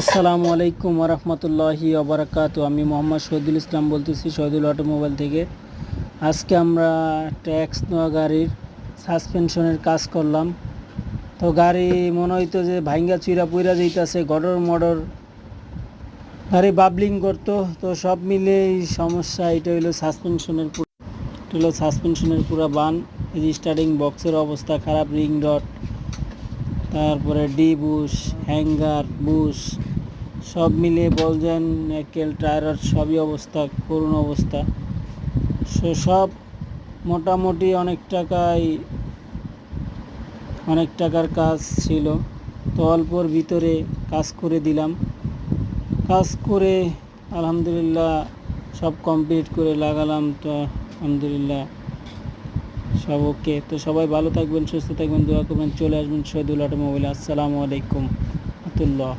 আসসালামু আলাইকুম ওরহমতুল্লাহি ওবরাকাতু। আমি মোহাম্মদ শহীদুল ইসলাম বলতেছি, শহীদুল অটোমোবাইল থেকে। আজকে আমরা ট্যাক্স নেওয়া গাড়ির সাসপেনশনের কাজ করলাম। তো গাড়ি মনে হইতো যে ভাঙ্গা চুইরা পুইরা যাইতেছে, গডর মডর গাড়ি বাবলিং করতো। তো সব মিলে এই সমস্যা। এটা হলো সাসপেনশনের পুরো বান। স্টার্টিং বক্সের অবস্থা খারাপ, রিং ডট, তারপরে ডি বুশ, হ্যাঙ্গার বুশ সব মিলিয়ে বলছেন একেল টায়ার সবই অবস্থা, করুণ অবস্থা। সব মোটামুটি অনেক টাকার কাজ ছিল। তো অল্পর ভিতরে কাজ করে দিলাম। কাজ করে আলহামদুলিল্লাহ সব কমপ্লিট করে লাগালাম। তো আলহামদুলিল্লাহ সব ওকে। তো সবাই ভালো থাকবেন, সুস্থ থাকবেন, দোয়া করবেন। চলে আসবেন শহীদুল অটোমোবাইল। আসসালামু আলাইকুম রহমতুল্লাহ।